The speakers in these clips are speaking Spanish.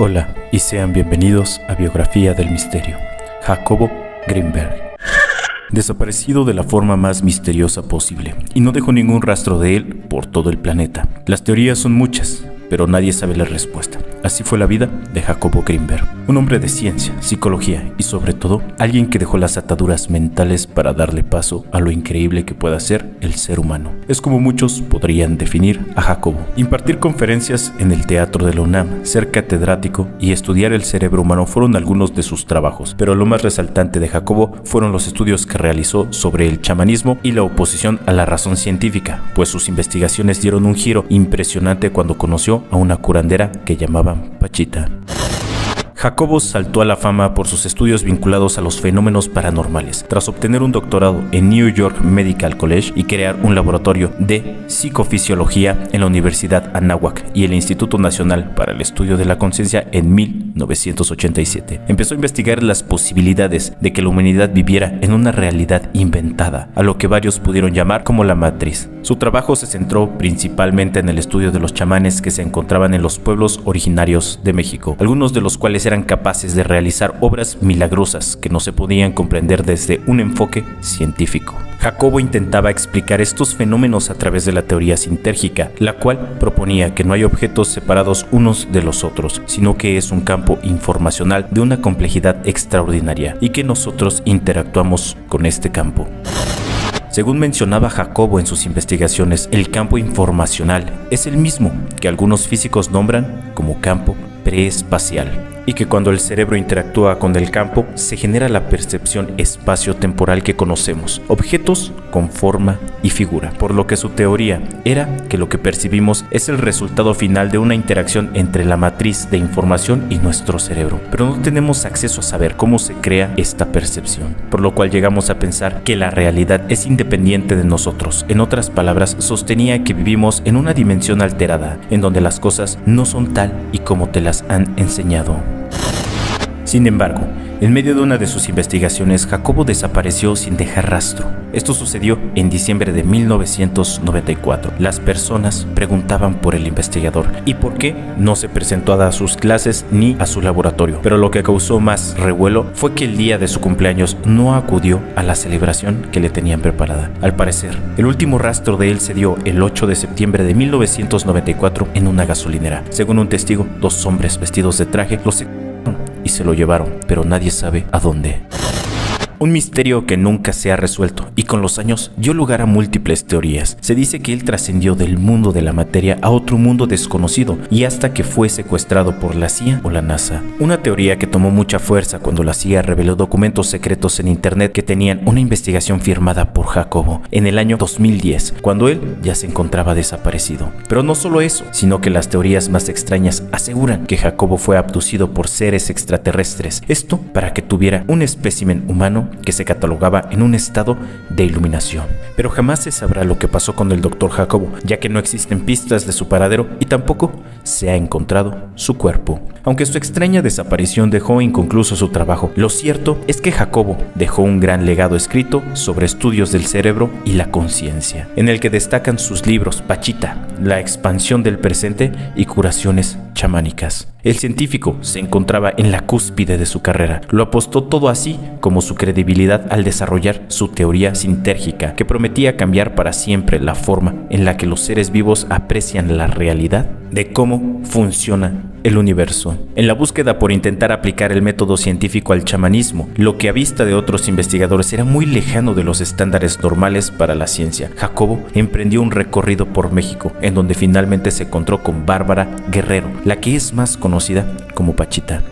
Hola y sean bienvenidos a Biografía del Misterio, Jacobo Grinberg. Desaparecido de la forma más misteriosa posible, y no dejó ningún rastro de él por todo el planeta. Las teorías son muchas, pero nadie sabe la respuesta. Así fue la vida de Jacobo Grinberg, un hombre de ciencia, psicología y sobre todo, alguien que dejó las ataduras mentales para darle paso a lo increíble que pueda ser el ser humano. Es como muchos podrían definir a Jacobo. Impartir conferencias en el Teatro de la UNAM, ser catedrático y estudiar el cerebro humano fueron algunos de sus trabajos, pero lo más resaltante de Jacobo fueron los estudios que realizó sobre el chamanismo y la oposición a la razón científica, pues sus investigaciones dieron un giro impresionante cuando conoció a una curandera que llamaban Pachita. Jacobo saltó a la fama por sus estudios vinculados a los fenómenos paranormales, tras obtener un doctorado en New York Medical College y crear un laboratorio de psicofisiología en la Universidad Anáhuac y el Instituto Nacional para el Estudio de la Conciencia en 1987. Empezó a investigar las posibilidades de que la humanidad viviera en una realidad inventada, a lo que varios pudieron llamar como la Matriz. Su trabajo se centró principalmente en el estudio de los chamanes que se encontraban en los pueblos originarios de México, algunos de los cuales eran capaces de realizar obras milagrosas que no se podían comprender desde un enfoque científico. Jacobo intentaba explicar estos fenómenos a través de la teoría sintérgica, la cual proponía que no hay objetos separados unos de los otros, sino que es un campo informacional de una complejidad extraordinaria y que nosotros interactuamos con este campo. Según mencionaba Jacobo en sus investigaciones, el campo informacional es el mismo que algunos físicos nombran como campo preespacial, y que cuando el cerebro interactúa con el campo se genera la percepción espacio-temporal que conocemos, objetos con forma y figura, por lo que su teoría era que lo que percibimos es el resultado final de una interacción entre la matriz de información y nuestro cerebro, pero no tenemos acceso a saber cómo se crea esta percepción, por lo cual llegamos a pensar que la realidad es independiente de nosotros. En otras palabras, sostenía que vivimos en una dimensión alterada, en donde las cosas no son tal y como te las han enseñado. Sin embargo, en medio de una de sus investigaciones, Jacobo desapareció sin dejar rastro. Esto sucedió en diciembre de 1994. Las personas preguntaban por el investigador y por qué no se presentó a sus clases ni a su laboratorio. Pero lo que causó más revuelo fue que el día de su cumpleaños no acudió a la celebración que le tenían preparada. Al parecer, el último rastro de él se dio el 8 de septiembre de 1994 en una gasolinera. Según un testigo, dos hombres vestidos de traje los y se lo llevaron, pero nadie sabe a dónde. Un misterio que nunca se ha resuelto y con los años dio lugar a múltiples teorías. Se dice que él trascendió del mundo de la materia a otro mundo desconocido y hasta que fue secuestrado por la CIA o la NASA. Una teoría que tomó mucha fuerza cuando la CIA reveló documentos secretos en internet que tenían una investigación firmada por Jacobo en el año 2010, cuando él ya se encontraba desaparecido. Pero no solo eso, sino que las teorías más extrañas aseguran que Jacobo fue abducido por seres extraterrestres. Esto para que tuviera un espécimen humano que se catalogaba en un estado de iluminación. Pero jamás se sabrá lo que pasó con el Dr. Jacobo, ya que no existen pistas de su paradero y tampoco se ha encontrado su cuerpo. Aunque su extraña desaparición dejó inconcluso su trabajo, lo cierto es que Jacobo dejó un gran legado escrito sobre estudios del cerebro y la conciencia, en el que destacan sus libros Pachita, La expansión del presente y Curaciones chamánicas. El científico se encontraba en la cúspide de su carrera. Lo apostó todo así como su credibilidad al desarrollar su teoría sintérgica, que prometía cambiar para siempre la forma en la que los seres vivos aprecian la realidad de cómo funciona el universo. En la búsqueda por intentar aplicar el método científico al chamanismo, lo que a vista de otros investigadores era muy lejano de los estándares normales para la ciencia, Jacobo emprendió un recorrido por México, en donde finalmente se encontró con Bárbara Guerrero, la que es más conocida como Pachita.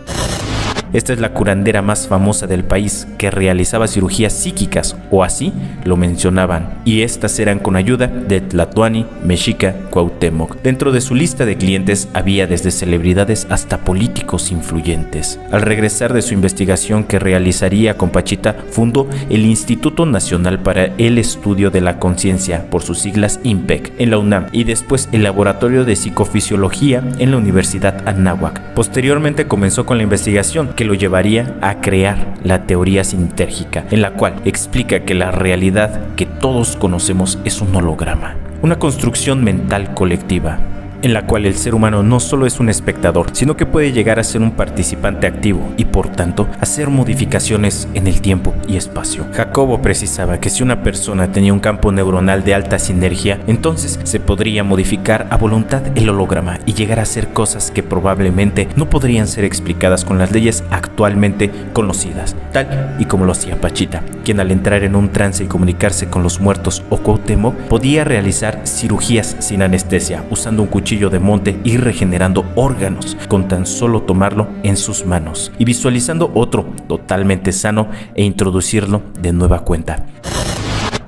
Esta es la curandera más famosa del país, que realizaba cirugías psíquicas, o así lo mencionaban, y estas eran con ayuda de Tlatoani, Mexica, Cuauhtémoc. Dentro de su lista de clientes había desde celebridades hasta políticos influyentes. Al regresar de su investigación que realizaría con Pachita, fundó el Instituto Nacional para el Estudio de la Conciencia, por sus siglas INPEC, en la UNAM, y después el Laboratorio de Psicofisiología en la Universidad Anáhuac. Posteriormente comenzó con la investigación que lo llevaría a crear la teoría sintérgica, en la cual explica que la realidad que todos conocemos es un holograma, una construcción mental colectiva. en la cual el ser humano no solo es un espectador, sino que puede llegar a ser un participante activo y por tanto hacer modificaciones en el tiempo y espacio. Jacobo precisaba que si una persona tenía un campo neuronal de alta sinergia, entonces se podría modificar a voluntad el holograma y llegar a hacer cosas que probablemente no podrían ser explicadas con las leyes actualmente conocidas, tal y como lo hacía Pachita, quien al entrar en un trance y comunicarse con los muertos o Cuauhtémoc podía realizar cirugías sin anestesia, usando un cuchillo de monte y regenerando órganos con tan solo tomarlo en sus manos y visualizando otro totalmente sano e introducirlo de nueva cuenta.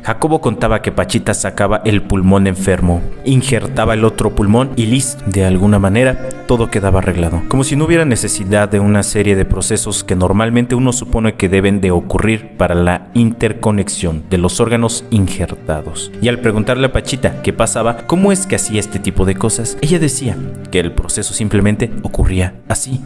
Jacobo contaba que Pachita sacaba el pulmón enfermo, injertaba el otro pulmón y listo, de alguna manera todo quedaba arreglado, como si no hubiera necesidad de una serie de procesos que normalmente uno supone que deben de ocurrir para la interconexión de los órganos injertados. Y al preguntarle a Pachita qué pasaba, cómo es que hacía este tipo de cosas, ella decía que el proceso simplemente ocurría así.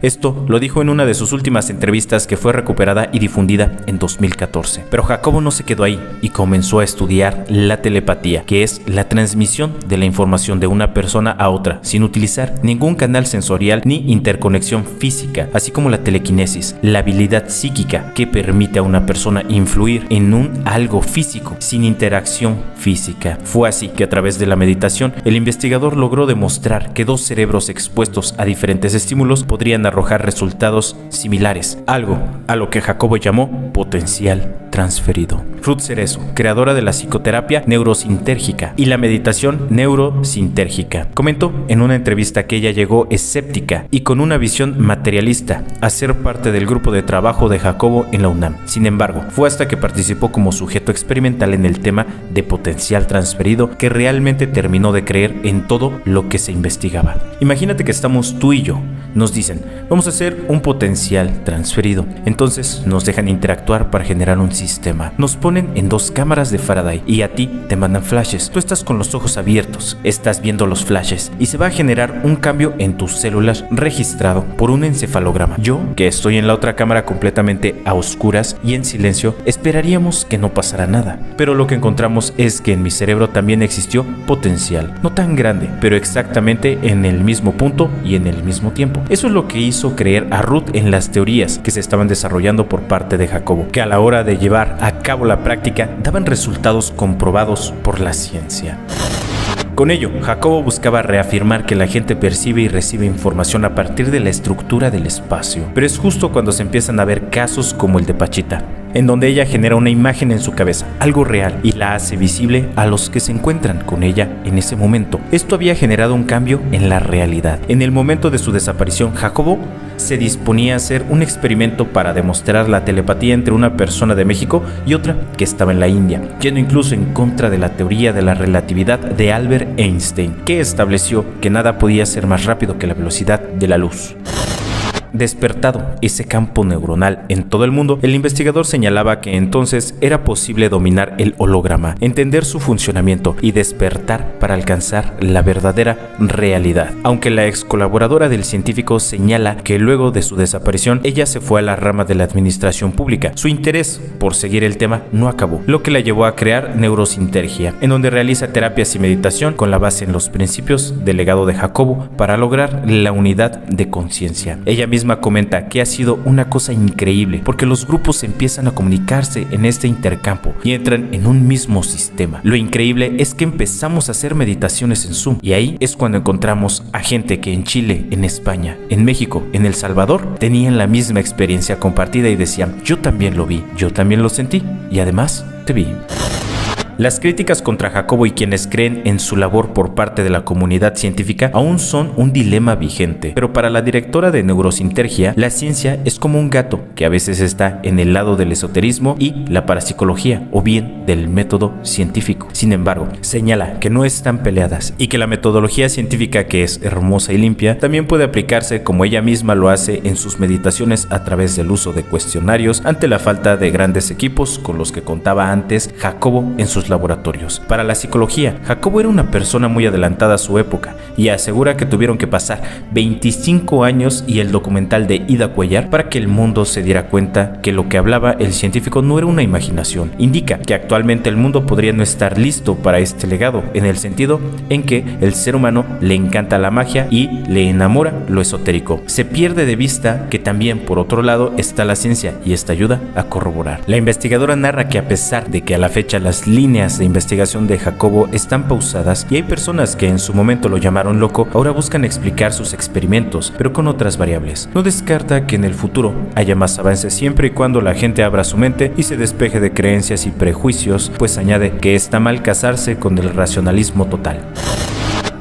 Esto lo dijo en una de sus últimas entrevistas que fue recuperada y difundida en 2014. Pero Jacobo no se quedó ahí y comenzó a estudiar la telepatía, que es la transmisión de la información de una persona a otra, sin utilizar ningún canal sensorial ni interconexión física, así como la telequinesis, la habilidad psíquica que permite a una persona influir en un algo físico, sin interacción física. Fue así que a través de la meditación, el investigador logró demostrar que dos cerebros expuestos a diferentes estímulos podrían arrojar resultados similares, algo a lo que Jacobo llamó potencial transferido. Ruth Cerezo, creadora de la psicoterapia neurosintérgica y la meditación neurosintérgica, comentó en una entrevista que ella llegó escéptica y con una visión materialista a ser parte del grupo de trabajo de Jacobo en la UNAM. Sin embargo, fue hasta que participó como sujeto experimental en el tema de potencial transferido que realmente terminó de creer en todo lo que se investigaba. Imagínate que estamos tú y yo, nos dicen, vamos a hacer un potencial transferido. Entonces nos dejan interactuar para generar un sistema. Nos ponen en dos cámaras de Faraday y a ti te mandan flashes. Tú estás con los ojos abiertos, estás viendo los flashes y se va a generar un cambio en tus células registrado por un encefalograma. Yo, que estoy en la otra cámara completamente a oscuras y en silencio, esperaríamos que no pasara nada. Pero lo que encontramos es que en mi cerebro también existió potencial. No tan grande, pero exactamente en el mismo punto y en el mismo tiempo. Eso es lo que hizo creer a Ruth en las teorías que se estaban desarrollando por parte de Jacobo, que a la hora de llevar a cabo la práctica daban resultados comprobados por la ciencia. Con ello, Jacobo buscaba reafirmar que la gente percibe y recibe información a partir de la estructura del espacio. Pero es justo cuando se empiezan a ver casos como el de Pachita, en donde ella genera una imagen en su cabeza, algo real, y la hace visible a los que se encuentran con ella en ese momento. Esto había generado un cambio en la realidad. En el momento de su desaparición, Jacobo se disponía a hacer un experimento para demostrar la telepatía entre una persona de México y otra que estaba en la India, yendo incluso en contra de la teoría de la relatividad de Albert Einstein, que estableció que nada podía ser más rápido que la velocidad de la luz. Despertado ese campo neuronal en todo el mundo, el investigador señalaba que entonces era posible dominar el holograma, entender su funcionamiento y despertar para alcanzar la verdadera realidad. Aunque la ex colaboradora del científico señala que luego de su desaparición, ella se fue a la rama de la administración pública. Su interés por seguir el tema no acabó, lo que la llevó a crear Neurosintergia, en donde realiza terapias y meditación con la base en los principios del legado de Jacobo para lograr la unidad de conciencia. Ella misma comenta que ha sido una cosa increíble porque los grupos empiezan a comunicarse en este intercampo y entran en un mismo sistema. Lo increíble es que empezamos a hacer meditaciones en Zoom y ahí es cuando encontramos a gente que en Chile, en España, en México, en El Salvador tenían la misma experiencia compartida y decían, yo también lo vi, yo también lo sentí y además te vi. Las críticas contra Jacobo y quienes creen en su labor por parte de la comunidad científica aún son un dilema vigente, pero para la directora de Neurosintergia, la ciencia es como un gato que a veces está en el lado del esoterismo y la parapsicología o bien del método científico. Sin embargo, señala que no están peleadas y que la metodología científica, que es hermosa y limpia, también puede aplicarse como ella misma lo hace en sus meditaciones a través del uso de cuestionarios ante la falta de grandes equipos con los que contaba antes Jacobo en sus sus laboratorios. Para la psicología, Jacobo era una persona muy adelantada a su época y asegura que tuvieron que pasar 25 años y el documental de Ida Cuellar para que el mundo se diera cuenta que lo que hablaba el científico no era una imaginación. Indica que actualmente el mundo podría no estar listo para este legado, en el sentido en que el ser humano le encanta la magia y le enamora lo esotérico. Se pierde de vista que también, por otro lado, está la ciencia y esta ayuda a corroborar. La investigadora narra que a pesar de que a la fecha las líneas de investigación de Jacobo están pausadas y hay personas que en su momento lo llamaron loco, ahora buscan explicar sus experimentos, pero con otras variables. No descarta que en el futuro haya más avances siempre y cuando la gente abra su mente y se despeje de creencias y prejuicios, pues añade que está mal casarse con el racionalismo total.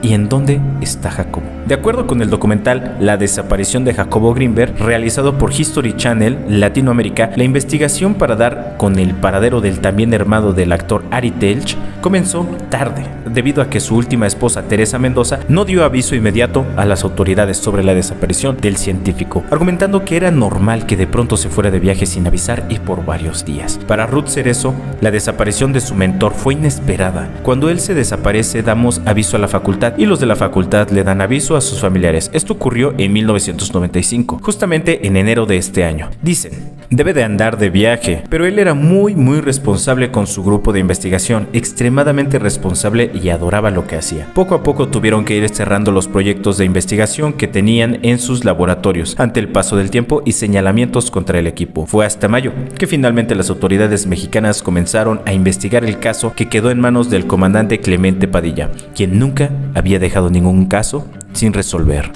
¿Y en dónde está Jacobo? De acuerdo con el documental La desaparición de Jacobo Greenberg, realizado por History Channel Latinoamérica, la investigación para dar con el paradero del también hermano del actor Ari Telch comenzó tarde, debido a que su última esposa, Teresa Mendoza, no dio aviso inmediato a las autoridades sobre la desaparición del científico, argumentando que era normal que de pronto se fuera de viaje sin avisar y por varios días. Para Ruth Cerezo, la desaparición de su mentor fue inesperada. Cuando él se desaparece, damos aviso a la facultad y los de la facultad le dan aviso a sus familiares. Esto ocurrió en 1995, justamente en enero de este año. Dicen, debe de andar de viaje, pero él era muy responsable con su grupo de investigación, extremadamente responsable y adoraba lo que hacía. Poco a poco tuvieron que ir cerrando los proyectos de investigación que tenían en sus laboratorios ante el paso del tiempo y señalamientos contra el equipo. Fue hasta mayo que finalmente las autoridades mexicanas comenzaron a investigar el caso, que quedó en manos del comandante Clemente Padilla, quien nunca había dejado ningún caso sin resolver.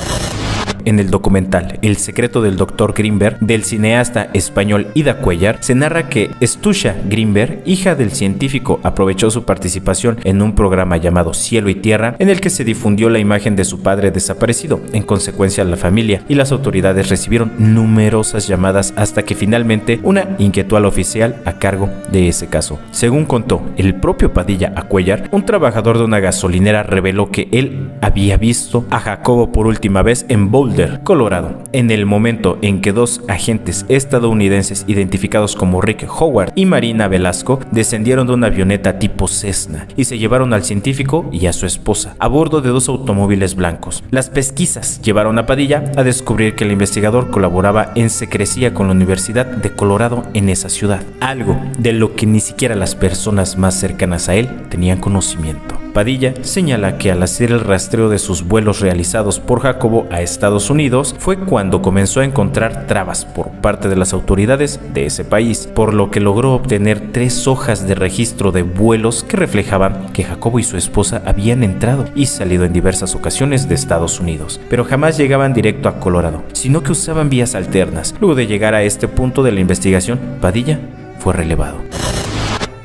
En el documental El secreto del Dr. Greenberg, del cineasta español Ida Cuellar, se narra que Stusha Greenberg, hija del científico, aprovechó su participación en un programa llamado Cielo y Tierra, en el que se difundió la imagen de su padre desaparecido. En consecuencia, la familia y las autoridades recibieron numerosas llamadas hasta que finalmente una inquietó al oficial a cargo de ese caso. Según contó el propio Padilla a Cuellar, un trabajador de una gasolinera reveló que él había visto a Jacobo por última vez en Boulder, Colorado, en el momento en que dos agentes estadounidenses identificados como Rick Howard y Marina Velasco descendieron de una avioneta tipo Cessna y se llevaron al científico y a su esposa a bordo de dos automóviles blancos. Las pesquisas llevaron a Padilla a descubrir que el investigador colaboraba en secrecía con la Universidad de Colorado en esa ciudad, algo de lo que ni siquiera las personas más cercanas a él tenían conocimiento. Padilla señala que al hacer el rastreo de sus vuelos realizados por Jacobo a Estados Unidos fue cuando comenzó a encontrar trabas por parte de las autoridades de ese país, por lo que logró obtener 3 hojas de registro de vuelos que reflejaban que Jacobo y su esposa habían entrado y salido en diversas ocasiones de Estados Unidos, pero jamás llegaban directo a Colorado, sino que usaban vías alternas. Luego de llegar a este punto de la investigación, Padilla fue relevado.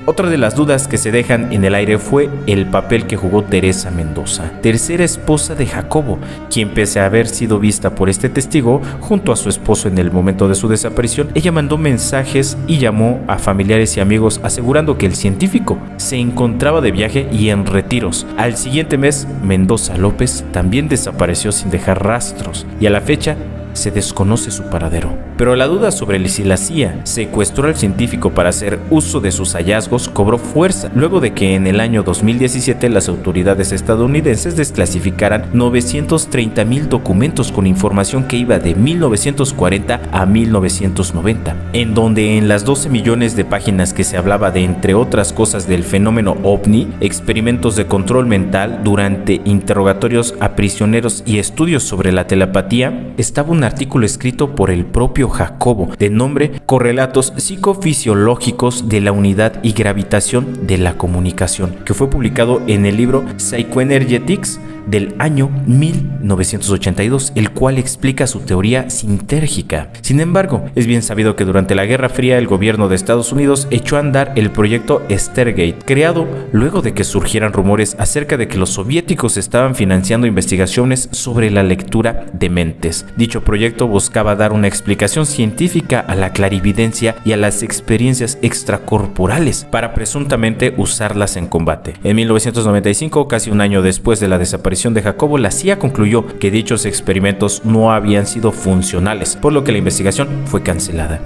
Otra de las dudas que se dejan en el aire fue el papel que jugó Teresa Mendoza, tercera esposa de Jacobo, quien pese a haber sido vista por este testigo junto a su esposo en el momento de su desaparición, ella mandó mensajes y llamó a familiares y amigos asegurando que el científico se encontraba de viaje y en retiros. Al siguiente mes, Mendoza López también desapareció sin dejar rastros y a la fecha se desconoce su paradero. Pero la duda sobre si la CIA secuestró al científico para hacer uso de sus hallazgos cobró fuerza luego de que en el año 2017 las autoridades estadounidenses desclasificaran 930,000 documentos con información que iba de 1940 a 1990, en donde en las 12 millones de páginas que se hablaba de, entre otras cosas, del fenómeno OVNI, experimentos de control mental durante interrogatorios a prisioneros y estudios sobre la telepatía, estaba un artículo escrito por el propio Jacobo de nombre Correlatos psicofisiológicos de la unidad y gravitación de la comunicación, que fue publicado en el libro Psychoenergetics del año 1982, el cual explica su teoría sintérgica. Sin embargo, es bien sabido que durante la Guerra Fría el gobierno de Estados Unidos echó a andar el proyecto Stargate, creado luego de que surgieran rumores acerca de que los soviéticos estaban financiando investigaciones sobre la lectura de mentes. Dicho proyecto buscaba dar una explicación científica a la clarividencia y a las experiencias extracorporales para presuntamente usarlas en combate. En 1995, casi un año después de la desaparición de Jacobo, la CIA concluyó que dichos experimentos no habían sido funcionales, por lo que la investigación fue cancelada.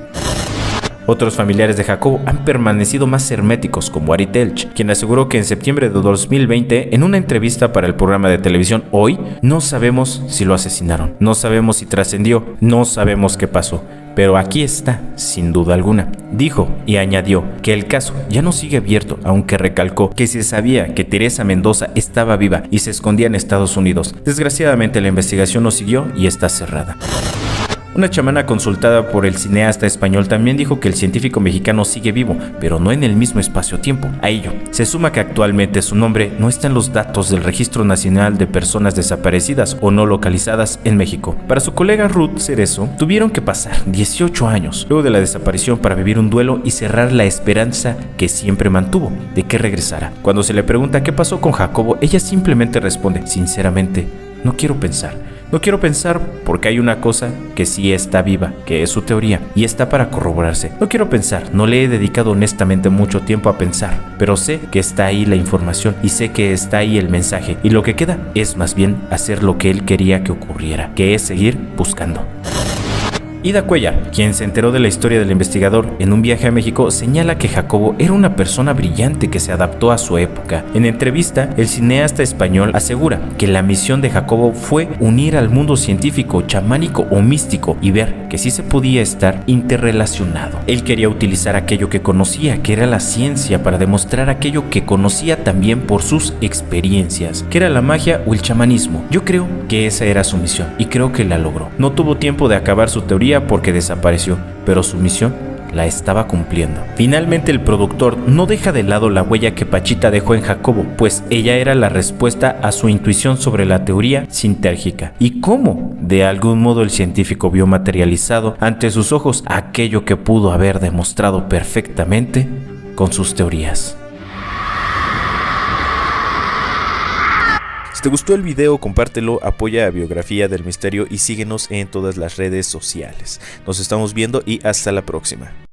Otros familiares de Jacobo han permanecido más herméticos, como Ari Telch, quien aseguró que en septiembre de 2020, en una entrevista para el programa de televisión Hoy, no sabemos si lo asesinaron, no sabemos si trascendió, no sabemos qué pasó. Pero aquí está, sin duda alguna. Dijo y añadió que el caso ya no sigue abierto, aunque recalcó que se sabía que Teresa Mendoza estaba viva y se escondía en Estados Unidos. Desgraciadamente la investigación no siguió y está cerrada. Una chamana consultada por el cineasta español también dijo que el científico mexicano sigue vivo, pero no en el mismo espacio-tiempo. A ello, se suma que actualmente su nombre no está en los datos del Registro Nacional de Personas Desaparecidas o No Localizadas en México. Para su colega Ruth Cerezo, tuvieron que pasar 18 años luego de la desaparición para vivir un duelo y cerrar la esperanza que siempre mantuvo de que regresara. Cuando se le pregunta qué pasó con Jacobo, ella simplemente responde: sinceramente, no quiero pensar. No quiero pensar porque hay una cosa que sí está viva, que es su teoría, y está para corroborarse. No quiero pensar, no le he dedicado honestamente mucho tiempo a pensar, pero sé que está ahí la información y sé que está ahí el mensaje, y lo que queda es más bien hacer lo que él quería que ocurriera, que es seguir buscando. Ida Cuellar, quien se enteró de la historia del investigador en un viaje a México, señala que Jacobo era una persona brillante que se adaptó a su época. En entrevista, el cineasta español asegura que la misión de Jacobo fue unir al mundo científico, chamánico o místico y ver que sí se podía estar interrelacionado. Él quería utilizar aquello que conocía, que era la ciencia, para demostrar aquello que conocía también por sus experiencias, que era la magia o el chamanismo. Yo creo que esa era su misión y creo que la logró. No tuvo tiempo de acabar su teoría porque desapareció, pero su misión la estaba cumpliendo. Finalmente, el productor no deja de lado la huella que Pachita dejó en Jacobo, pues ella era la respuesta a su intuición sobre la teoría sintérgica y cómo de algún modo el científico vio materializado ante sus ojos aquello que pudo haber demostrado perfectamente con sus teorías. Si te gustó el video, compártelo, apoya a Biografía del Misterio y síguenos en todas las redes sociales. Nos estamos viendo y hasta la próxima.